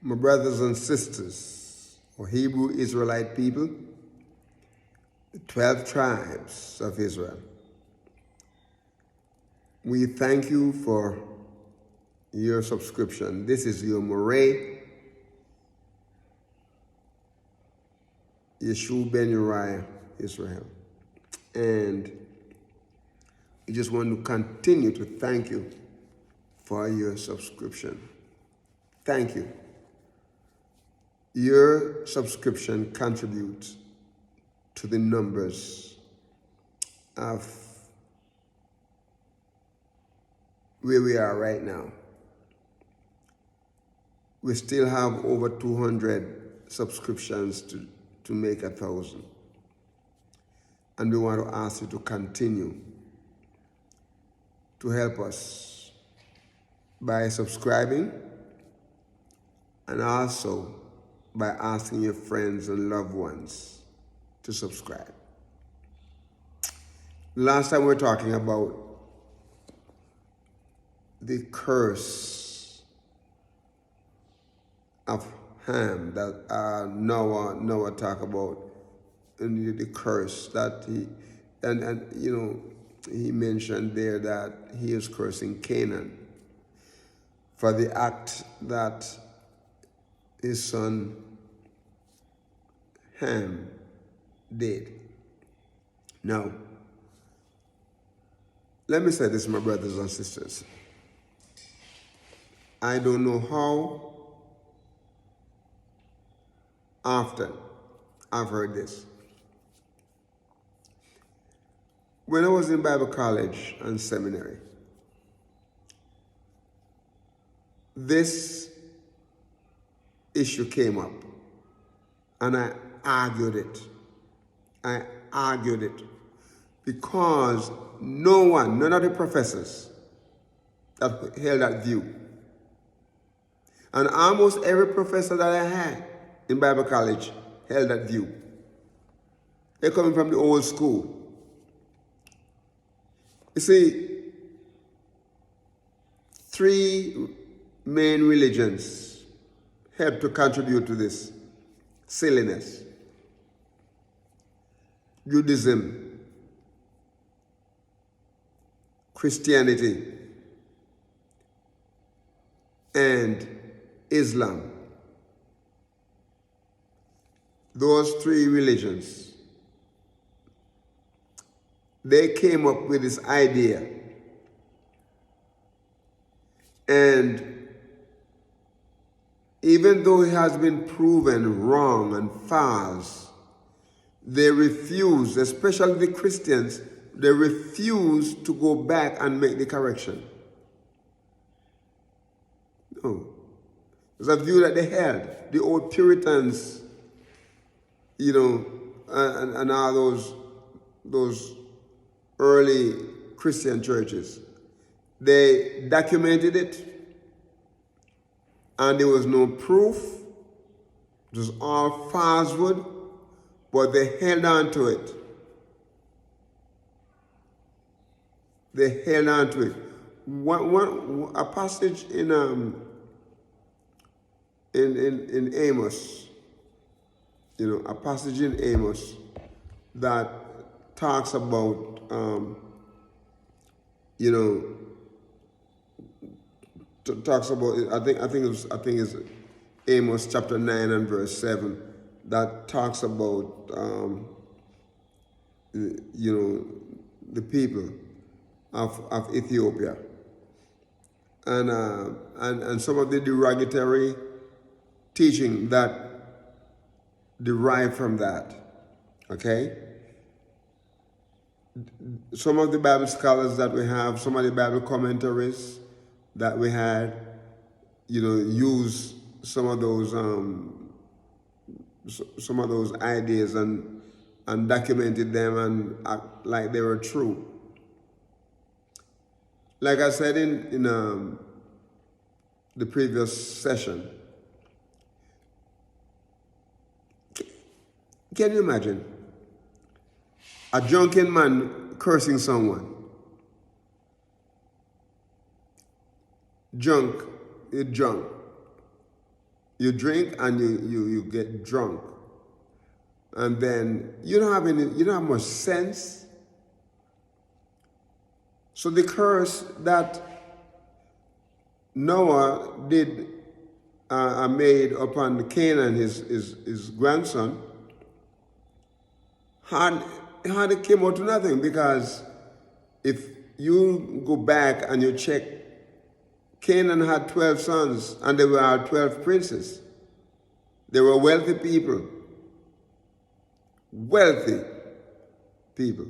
My brothers and sisters, or Hebrew Israelite people, the 12 tribes of Israel, we thank you for your subscription. This is your Moray, Yeshua Ben Uriah, Israel. And we just want to continue to thank you for your subscription. Thank you. Your subscription contributes to the numbers of where we are right now. We still have over 200 subscriptions to make 1,000. And we want to ask you to continue to help us by subscribing and also by asking your friends and loved ones to subscribe. Last time we were talking about the curse of Ham that Noah talked about, and the curse that he mentioned there that he is cursing Canaan for the act that his son Ham did. Now, let me say this, my brothers and sisters. I don't know how often I've heard this. When I was in Bible college and seminary, this issue came up, and I argued it. Because none of the professors that held that view, and almost every professor that I had in Bible college held that view. They're coming from the old school. You see, 3 main religions help to contribute to this silliness: Judaism, Christianity, and Islam. Those 3 religions, they came up with this idea. And even though it has been proven wrong and false, they refuse, especially the Christians, they refuse to go back and make the correction. No. It's a view that they held. The old Puritans, and all those early Christian churches, they documented it, and there was no proof. It was all falsehood, but they held on to it. They held on to it. A passage in Amos, a passage in Amos that talks about, I think it's Amos chapter 9 and verse 7 that talks about, the people of Ethiopia, and some of the derogatory teaching that derive from that. Okay? Some of the Bible scholars that we have, some of the Bible commentaries that we had, use some of those ideas and documented them and act like they were true. Like I said in the previous session, can you imagine a drunken man cursing someone? Drunk. You drink and you get drunk. And then you don't have much sense. So the curse that Noah made upon Canaan, his grandson, hardly came out to nothing, because if you go back and you check, Canaan had 12 sons and there were 12 princes. They were wealthy people. Wealthy people.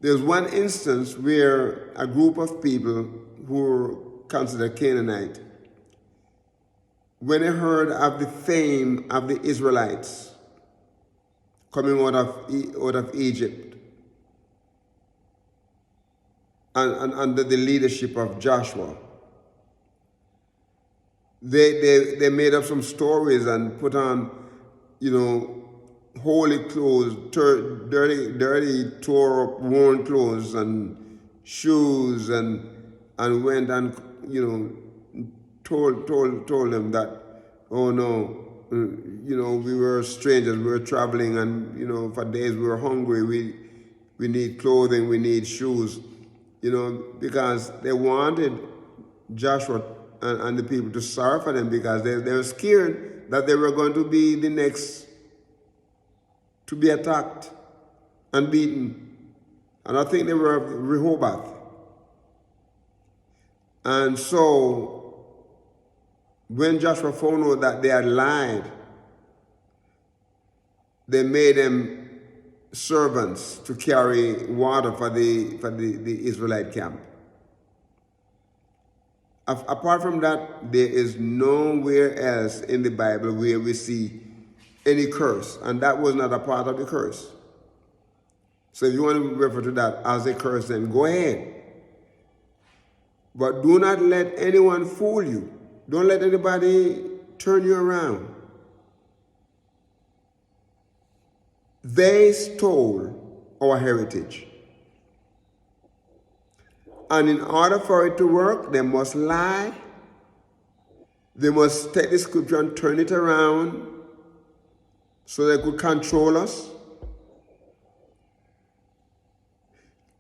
There's one instance where a group of people who were considered Canaanite, when they heard of the fame of the Israelites coming out of Egypt and under the leadership of Joshua, they made up some stories and put on, holy clothes, dirty, tore up, worn clothes and shoes, and went and told them that, oh no, we were strangers, we were traveling, and for days we were hungry, we need clothing, we need shoes, because they wanted Joshua and the people to sorrow for them, because they were scared that they were going to be the next to be attacked and beaten. And I think they were of Rehoboth. And so when Joshua found out that they had lied, they made them servants to carry water for the Israelite camp. Apart from that, there is nowhere else in the Bible where we see any curse, and that was not a part of the curse. So if you want to refer to that as a curse, then go ahead. But do not let anyone fool you. Don't let anybody turn you around. They stole our heritage. And in order for it to work, they must lie. They must take the scripture and turn it around so they could control us.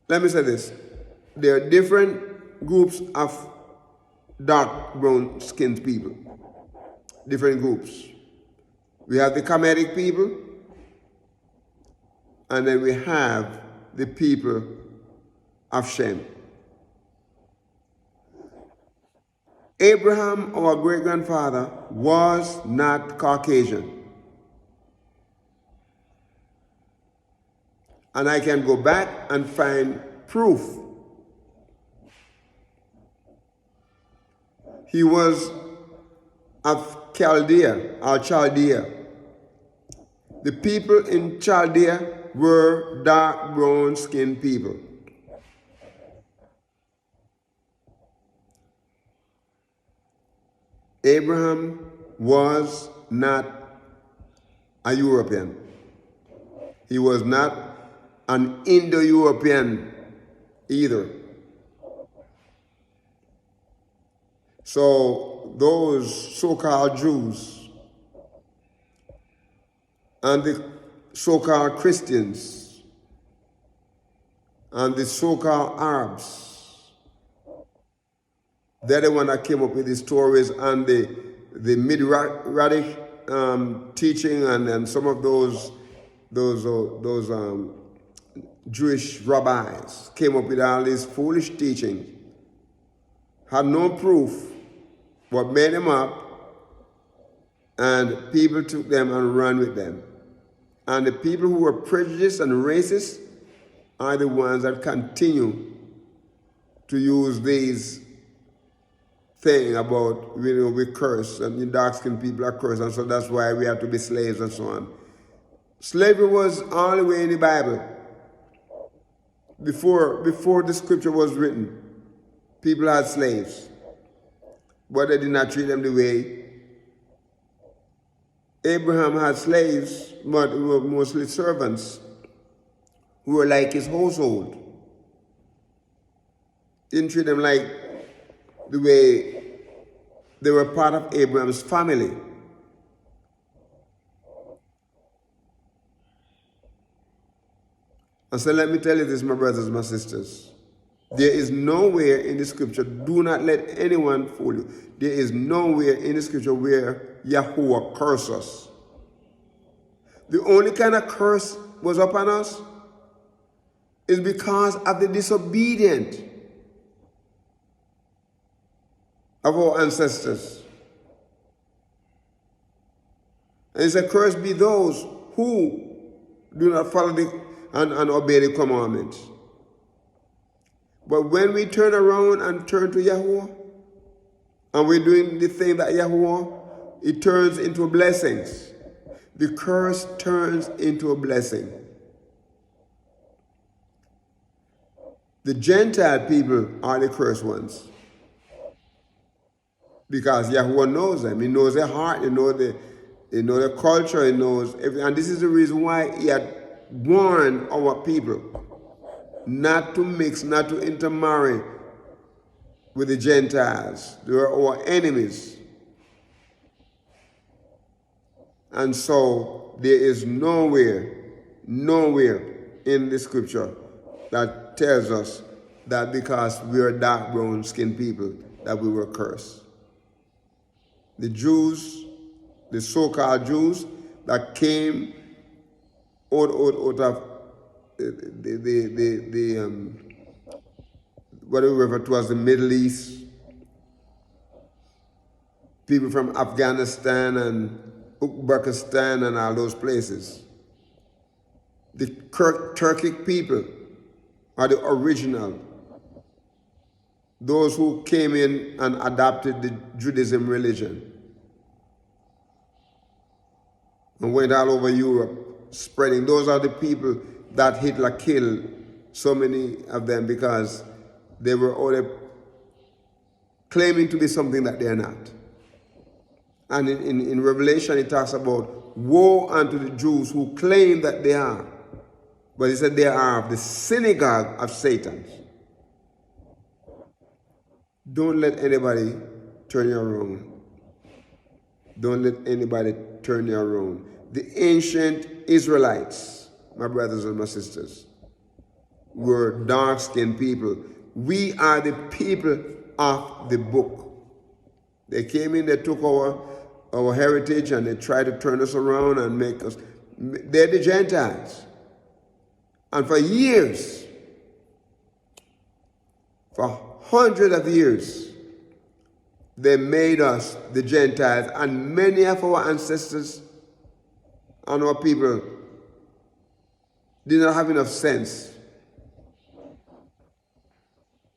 Let me say this. There are different groups of dark brown skinned people. Different groups. We have the Kemetic people, and then we have the people of Shem. Abraham, our great-grandfather, was not Caucasian. And I can go back and find proof. He was of Chaldea. The people in Chaldea were dark brown skinned people. Abraham was not a European. He was not an Indo-European either. So those so-called Jews and the so-called Christians and the so-called Arabs, they're the one that came up with the stories and the Midrash teaching, and some of those Jewish rabbis came up with all this foolish teaching, had no proof, but made them up, and people took them and ran with them. And the people who were prejudiced and racist are the ones that continue to use these thing about, we curse, and the dark-skinned people are cursed, and so that's why we have to be slaves and so on. Slavery was all the way in the Bible. Before the scripture was written, people had slaves, but they did not treat them the way. Abraham had slaves, but they were mostly servants who were like his household. Didn't treat them like the way they were part of Abraham's family. And so let me tell you this, my brothers and my sisters. There is nowhere in the scripture, do not let anyone fool you. There is nowhere in the scripture where Yahuwah curses us. The only kind of curse was upon us is because of the disobedient of our ancestors. And it's a curse be those who do not follow and obey the commandments. But when we turn around and turn to Yahuwah, and we're doing the thing that Yahuwah, it turns into blessings. The curse turns into a blessing. The Gentile people are the cursed ones. Because Yahuwah knows them. He knows their heart. He knows their culture. He knows everything. And this is the reason why he had warned our people not to mix, not to intermarry with the Gentiles. They were our enemies. And so there is nowhere in the scripture that tells us that because we are dark brown skinned people that we were cursed. The Jews, the so-called Jews that came out of whatever it was, the Middle East, people from Afghanistan and Uzbekistan and all those places. The Turkic people are the original. Those who came in and adopted the Judaism religion and went all over Europe spreading. Those are the people that Hitler killed, so many of them, because they were all claiming to be something that they are not. And in Revelation it talks about woe unto the Jews who claim that they are. But he said they are of the synagogue of Satan. Don't let anybody turn you around. Don't let anybody turn you around. The ancient Israelites, my brothers and my sisters, were dark-skinned people. We are the people of the book. They came in, they took our heritage and they tried to turn us around and make us. They're the Gentiles. And for years, for hundreds of years, they made us the Gentiles, and many of our ancestors and our people did not have enough sense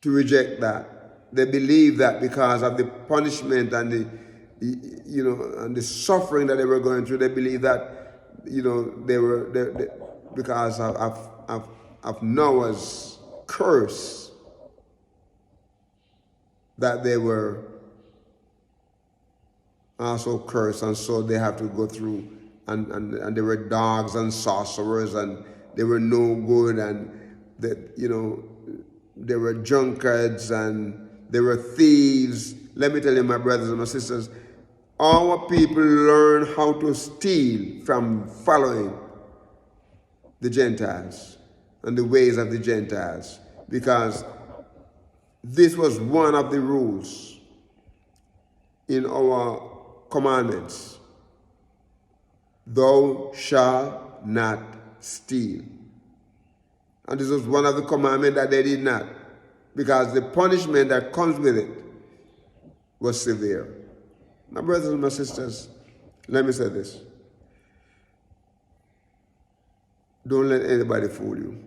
to reject that. They believed that because of the punishment and the suffering that they were going through, they believed that they because of Noah's curse, that they were also cursed, and so they have to go through, and they were dogs and sorcerers, and they were no good, and they were drunkards, and they were thieves. Let me tell you, my brothers and my sisters, our people learn how to steal from following the Gentiles and the ways of the Gentiles, because this was one of the rules in our commandments. Thou shalt not steal. And this was one of the commandments that they did not, because the punishment that comes with it was severe. My brothers and my sisters, let me say this. Don't let anybody fool you.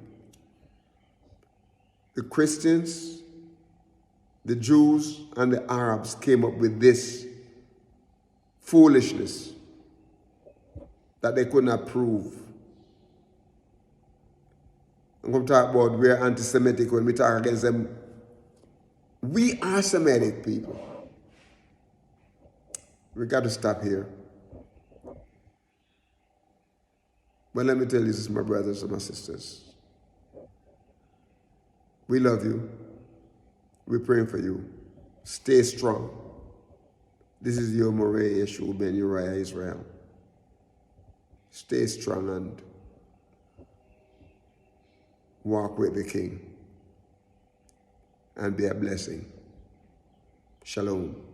The Christians, the Jews, and the Arabs came up with this foolishness that they could not prove. I'm going to talk about we're anti-Semitic when we talk against them. We are Semitic people. We got to stop here. But let me tell you this, my brothers and my sisters. We love you. We're praying for you. Stay strong. This is your Moreh Yeshua ben Uriah Israel. Stay strong and walk with the King and be a blessing. Shalom.